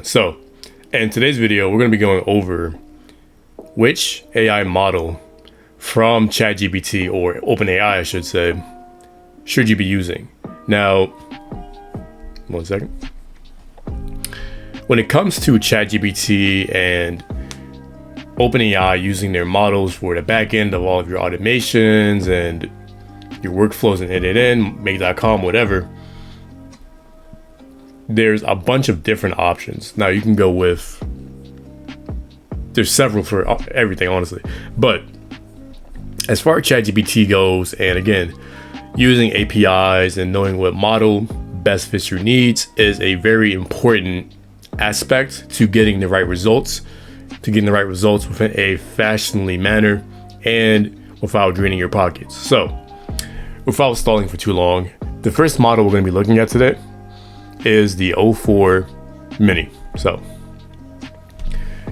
So in today's video, we're going to be going over which AI model from ChatGPT, or OpenAI I should say, should you be using. Now, one second. When it comes to ChatGPT and OpenAI using their models for the back end of all of your automations and your workflows in n8n, make.com, whatever, there's a bunch of different options. Now you can go with, there's several for everything, honestly. But as far as ChatGPT goes, and again, using APIs and knowing what model best fits your needs is a very important aspect to getting the right results, within a fashionably manner and without draining your pockets. So without stalling for too long, the first model we're going to be looking at today is the O4 Mini. So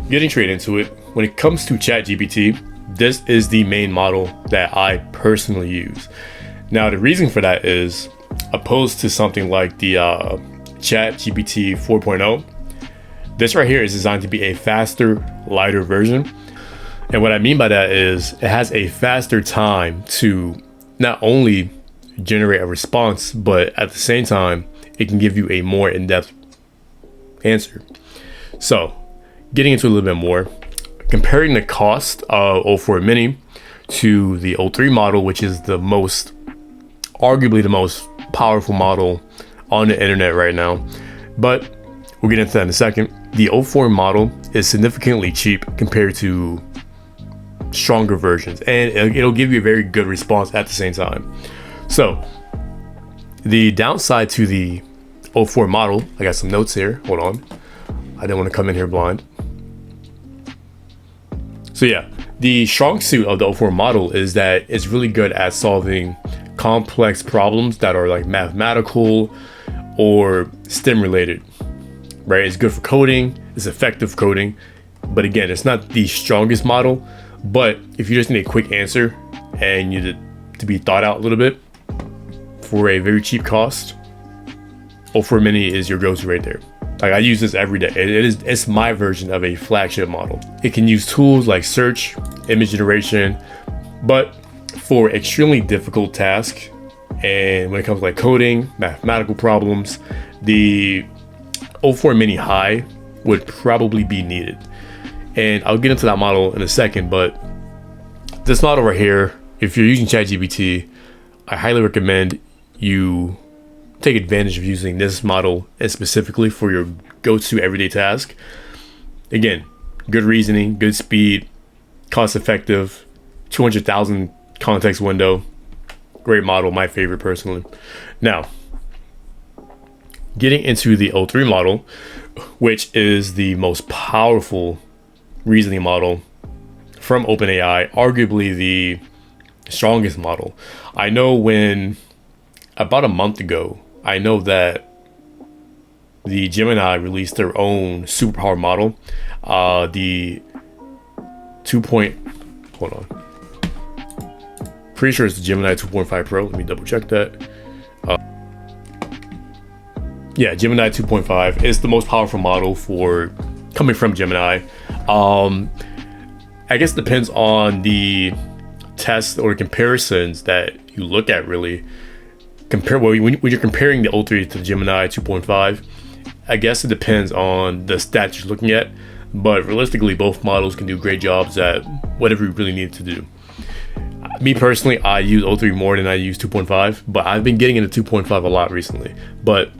getting straight into it, when it comes to ChatGPT, this is the main model that I personally use. Now the reason for that is, opposed to something like the ChatGPT 4.0, this right here is designed to be a faster, lighter version. And what I mean by that is it has a faster time to not only generate a response, but at the same time, it can give you a more in-depth answer. So getting into a little bit more, comparing the cost of O4 Mini to the O3 model, which is arguably the most powerful model on the internet right now. But we'll get into that in a second. The O4 model is significantly cheap compared to stronger versions, and it'll give you a very good response at the same time. So the downside to the O4 model, I got some notes here. Hold on. I didn't want to come in here blind. So yeah, the strong suit of the O4 model is that it's really good at solving complex problems that are like mathematical or STEM related, right? It's good for coding, it's effective coding, but again, it's not the strongest model. But if you just need a quick answer and you need to be thought out a little bit for a very cheap cost, O4 Mini is your go-to right there. Like, I use this every day. It's my version of a flagship model. It can use tools like search, image generation, but for extremely difficult tasks, and when it comes to like coding, mathematical problems, the O4 Mini High would probably be needed. And I'll get into that model in a second, but this model right here, if you're using ChatGPT, I highly recommend you take advantage of using this model and specifically for your go-to everyday task. Again, good reasoning, good speed, cost effective, 200,000 context window, great model, my favorite personally. Now, getting into the O3 model, which is the most powerful reasoning model from OpenAI, arguably the strongest model. I know about a month ago, I know that the Gemini released their own superpower model, the 2. Hold on. Pretty sure it's the Gemini 2.5 Pro. Let me double check that. Yeah, Gemini 2.5 is the most powerful model coming from Gemini. I guess it depends on the tests or comparisons that you look at, really. When you're comparing the O3 to the Gemini 2.5, I guess it depends on the stats you're looking at, but realistically, both models can do great jobs at whatever you really need to do. Me personally, I use O3 more than I use 2.5, but I've been getting into 2.5 a lot recently. But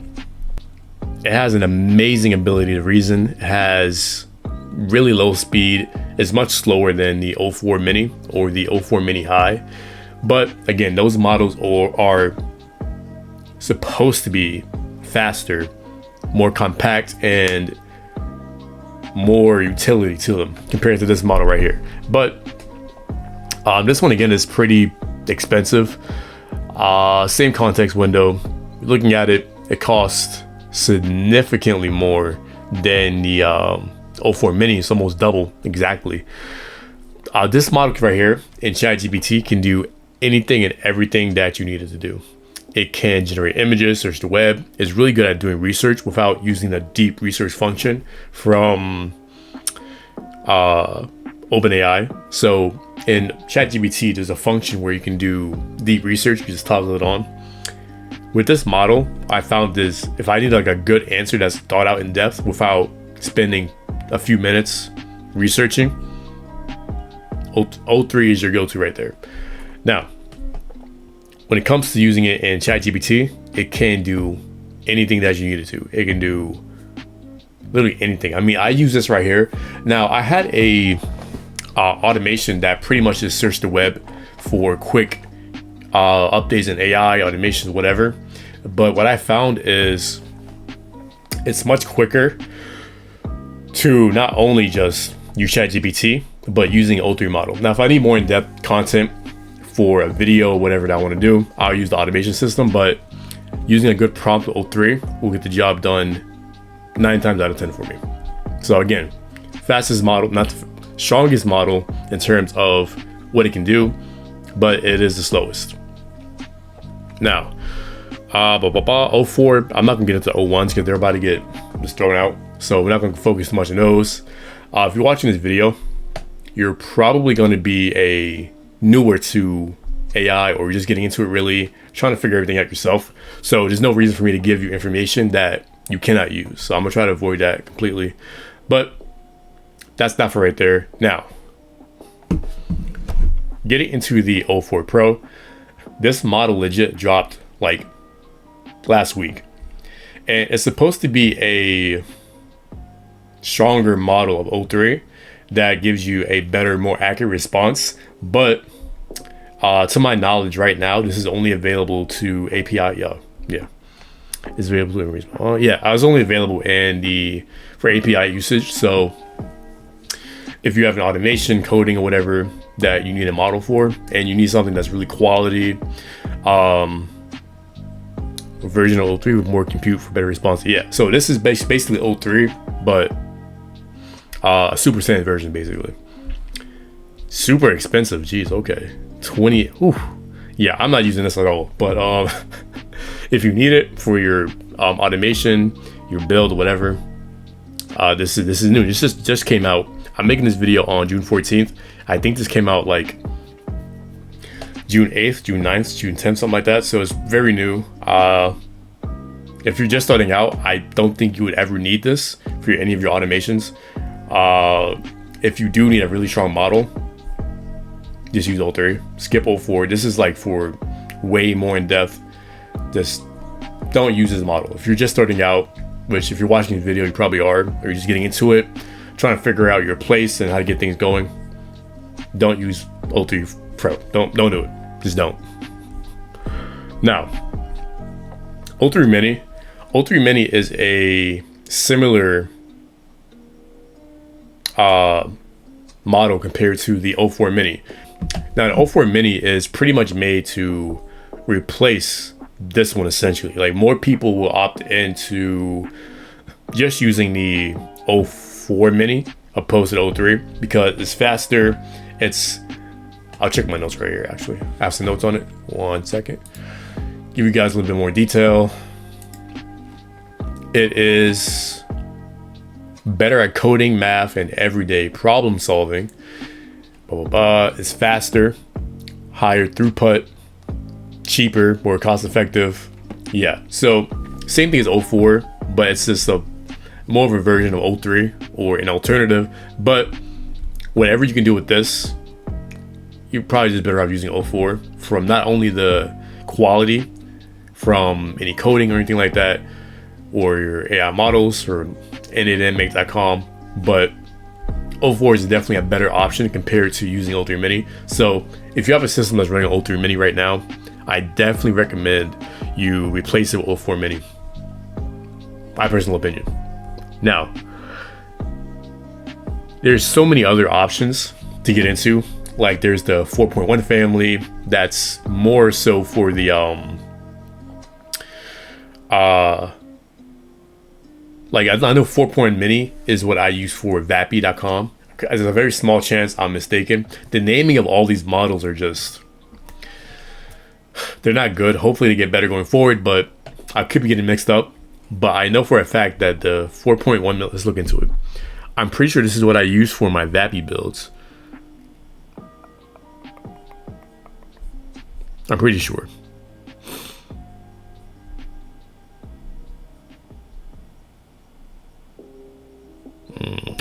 it has an amazing ability to reason. It has really low speed. It's much slower than the O4 Mini or the O4 Mini High. But again, those models are supposed to be faster, more compact, and more utility to them compared to this model right here. But this one again is pretty expensive. Same context window. Looking at it, it costs significantly more than the O4 Mini. It's almost double exactly. This model right here in ChatGPT can do anything and everything that you need it to do. It can generate images, search the web. It's really good at doing research without using the deep research function from OpenAI. So in ChatGPT, there's a function where you can do deep research. You just toggle it on. With this model, I found this, if I need like a good answer that's thought out in depth without spending a few minutes researching, O3 is your go-to right there. Now, when it comes to using it in ChatGPT, it can do anything that you need it to. It can do literally anything. I mean, I use this right here. Now, I had a automation that pretty much just searched the web for quick updates in AI, automations, whatever. But what I found is it's much quicker to not only just use ChatGPT, but using O3 model. Now, if I need more in-depth content for a video, whatever that I want to do, I'll use the automation system, but using a good prompt with O3 will get the job done 9 times out of 10 for me. So again, fastest model, not the strongest model in terms of what it can do, but it is the slowest. Now, 04, I'm not gonna get into 01s because they're about to get just thrown out. So we're not gonna focus too much on those. If you're watching this video, you're probably gonna be newer to AI, or you're just getting into it, really trying to figure everything out yourself. So there's no reason for me to give you information that you cannot use. So I'm gonna try to avoid that completely. But that's not for right there. Now, getting into the 04 Pro, this model legit dropped like last week. And it's supposed to be a stronger model of O3 that gives you a better, more accurate response. But to my knowledge right now, this is only available to API. Yeah. It's available to I was only available for API usage. So if you have an automation, coding, or whatever that you need a model for, and you need something that's really quality, version of O3 with more compute for better response. Yeah, so this is basically O3, but a super standard version, basically. Super expensive. Jeez, okay. 20. Oof. Yeah, I'm not using this at all. But if you need it for your automation, your build, whatever, this is new. This just came out. I'm making this video on June 14th. I think this came out like June 8th, June 9th, June 10th, something like that. So it's very new. If you're just starting out, I don't think you would ever need this for any of your automations. If you do need a really strong model, just use O3. Skip O4. This is like for way more in depth. Just don't use this model. If you're just starting out, which if you're watching this video, you probably are, or you're just getting into it, trying to figure out your place and how to get things going, don't use O3 Pro. Don't do it. Just don't. Now, O3 Mini. O3 Mini is a similar model compared to the O4 Mini. Now, the O4 Mini is pretty much made to replace this one essentially. Like, more people will opt into just using the O4 Mini opposed to the O3 because it's faster. I'll check my notes right here, actually. I have some notes on it. 1 second. Give you guys a little bit more detail. It is better at coding, math, and everyday problem solving. It's faster, higher throughput, cheaper, more cost effective. Yeah, so same thing as O4, but it's just more of a version of O3 or an alternative. But whatever you can do with this, you're probably just better off using O4 from not only the quality from any coding or anything like that, or your AI models or n8nmake.com, but O4 is definitely a better option compared to using O3 Mini. So if you have a system that's running O3 Mini right now, I definitely recommend you replace it with O4 Mini. My personal opinion. Now, there's so many other options to get into. Like, there's the 4.1 family that's more so for the like, I know 4.0 Mini is what I use for vappy.com. There's a very small chance I'm mistaken. The naming of all these models are just They're not good. Hopefully they get better going forward, but I could be getting mixed up. But I know for a fact that the 4.1 mil, let's look into it. I'm pretty sure this is what I use for my VAPI builds. I'm pretty sure.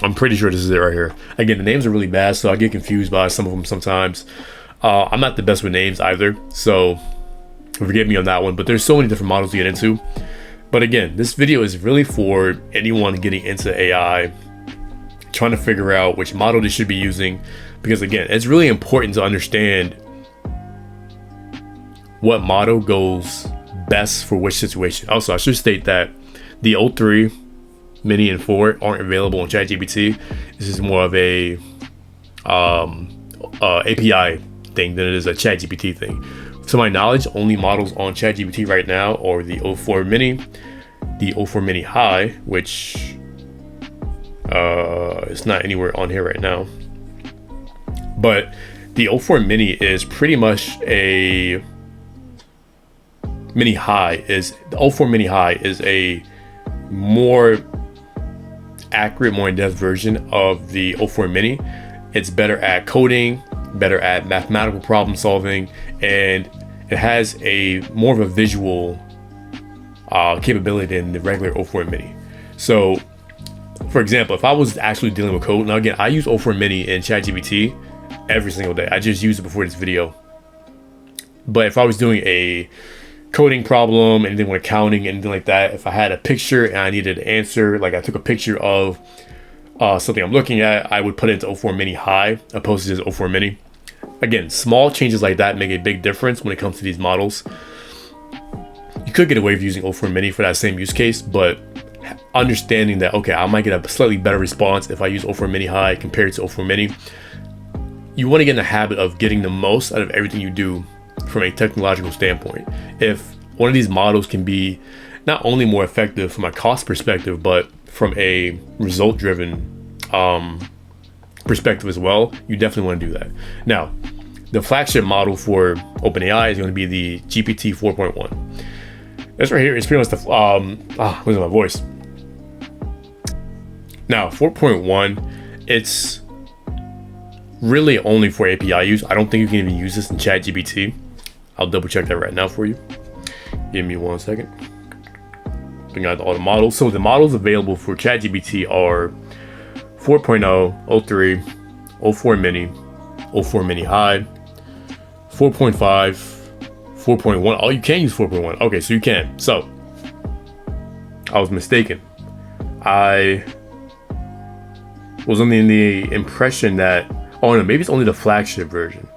I'm pretty sure this is it right here. Again, the names are really bad, so I get confused by some of them sometimes. I'm not the best with names either, so forgive me on that one. But there's so many different models to get into. But again, this video is really for anyone getting into AI, trying to figure out which model they should be using. Because again, it's really important to understand what model goes best for which situation. Also, I should state that the O3 Mini and 4 aren't available on ChatGPT. This is more of a API thing than it is a ChatGPT thing. To my knowledge, only models on ChatGPT right now are the O4 Mini, the O4 Mini High, which is not anywhere on here right now. But the O4 Mini is pretty much a Mini High. The O4 Mini High is a more accurate, more in-depth version of the O4 Mini. It's better at coding, better at mathematical problem solving, and it has a more of a visual capability than the regular O4 Mini. So for example, if I was actually dealing with code, now again, I use O4 Mini in ChatGPT every single day. I just used it before this video. But if I was doing a coding problem, anything with accounting, anything like that, if I had a picture and I needed an answer, like I took a picture of something I'm looking at, I would put it into O4 Mini High opposed to just O4 Mini. Again, small changes like that make a big difference when it comes to these models. You could get away with using O4 Mini for that same use case, but understanding that, okay, I might get a slightly better response if I use O4 Mini High compared to O4 Mini. You want to get in the habit of getting the most out of everything you do from a technological standpoint. If one of these models can be not only more effective from a cost perspective, but from a result driven perspective as well, you definitely want to do that. Now, the flagship model for OpenAI is going to be the GPT 4.1. This right here is pretty much the where's my voice? Now, 4.1, it's really only for API use. I don't think you can even use this in ChatGPT. I'll double check that right now for you. Give me 1 second. Bring out all the models. So the models available for ChatGPT are 4.0, 03, 04 Mini, 04 Mini High, 4.5, 4.1. Oh, you can use 4.1. Okay, so you can. So I was mistaken. I was under the impression that, oh no, maybe it's only the flagship version.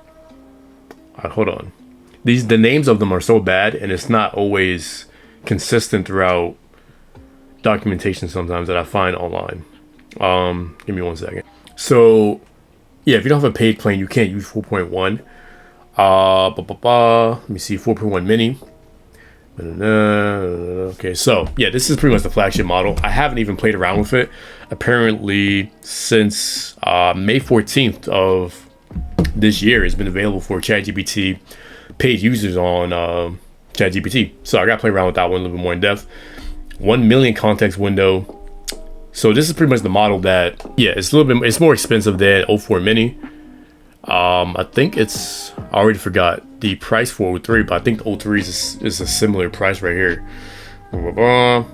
Hold on. The names of them are so bad, and it's not always consistent throughout documentation sometimes that I find online. Give me 1 second. So yeah, if you don't have a paid plan, you can't use 4.1. Let me see, 4.1 Mini. Okay, so yeah, this is pretty much the flagship model. I haven't even played around with it apparently since May 14th of this year. It's been available for ChatGPT paid users on ChatGPT. So I gotta play around with that one a little bit more in depth. 1 million context window. So this is pretty much the model that, yeah, it's a little bit, it's more expensive than 04 Mini. I think I already forgot the price for 03, but I think the 03 is a similar price right here. But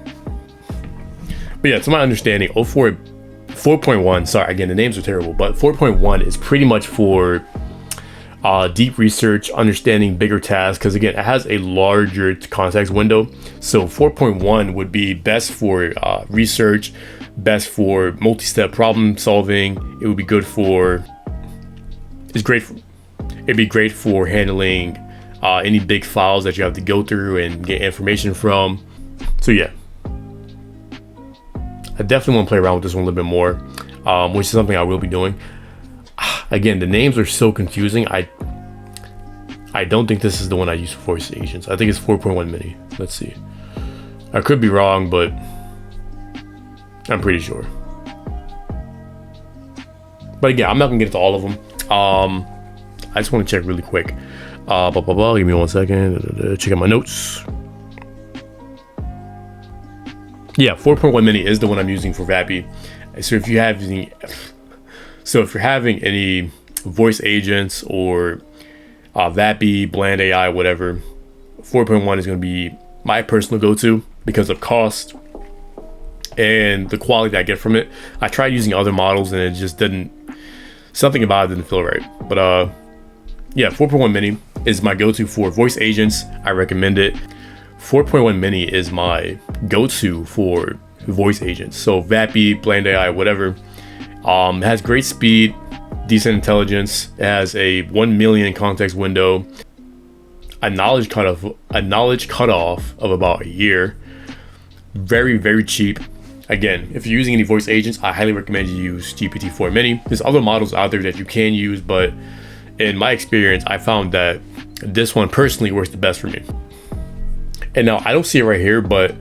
yeah, to my understanding, 4.1, sorry, again, the names are terrible, but 4.1 is pretty much for deep research, understanding bigger tasks, because again, it has a larger context window. So 4.1 would be best for research, best for multi-step problem solving. It would be good for, it'd be great for handling any big files that you have to go through and get information from. So yeah, I definitely want to play around with this one a little bit more, which is something I will be doing. Again, the names are so confusing. I don't think this is the one I use for voice agents. I think it's 4.1 Mini. Let's see. I could be wrong, but I'm pretty sure. But again, I'm not gonna get into all of them. I just want to check really quick. Blah, blah, blah. Give me 1 second. Check out my notes. Yeah, 4.1 mini is the one I'm using for VAPI. So if you're having any voice agents or VAPI, bland AI, whatever, 4.1 is going to be my personal go-to because of cost and the quality that I get from it. I tried using other models and it just something about it didn't feel right. But yeah, 4.1 mini is my go-to for voice agents. I recommend it. 4.1 mini is my go-to for voice agents. So VAPI, bland AI, whatever. It has great speed, decent intelligence. It has a 1 million context window, a knowledge cutoff of about a year. Very, very cheap. Again, if you're using any voice agents, I highly recommend you use GPT-4 Mini. There's other models out there that you can use, but in my experience, I found that this one personally works the best for me. And now I don't see it right here, but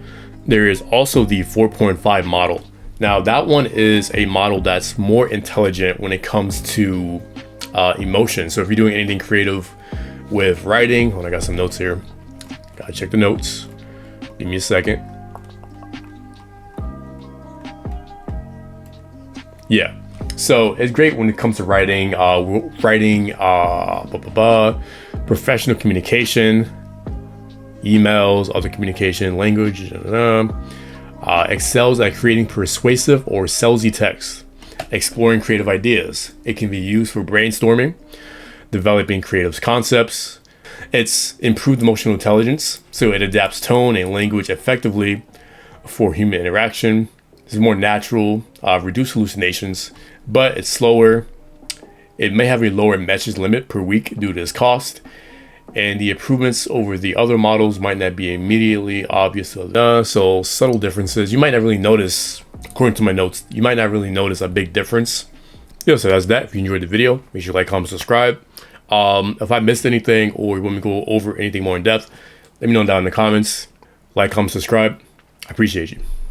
there is also the 4.5 model. Now that one is a model that's more intelligent when it comes to emotion. So if you're doing anything creative with writing, I got some notes here. Gotta check the notes. Give me a second. Yeah. So it's great when it comes to writing, professional communication, emails, other communication, language, excels at creating persuasive or salesy text, exploring creative ideas. It can be used for brainstorming, developing creative concepts. It's improved emotional intelligence, so it adapts tone and language effectively for human interaction. It's more natural, reduce hallucinations, but it's slower. It may have a lower message limit per week due to its cost, and the improvements over the other models might not be immediately obvious. So subtle differences. You might not really notice, according to my notes, you might not really notice a big difference. Yeah, so that's that. If you enjoyed the video, make sure you like, comment, subscribe. If I missed anything or you want me to go over anything more in depth, let me know down in the comments. Like, comment, subscribe. I appreciate you.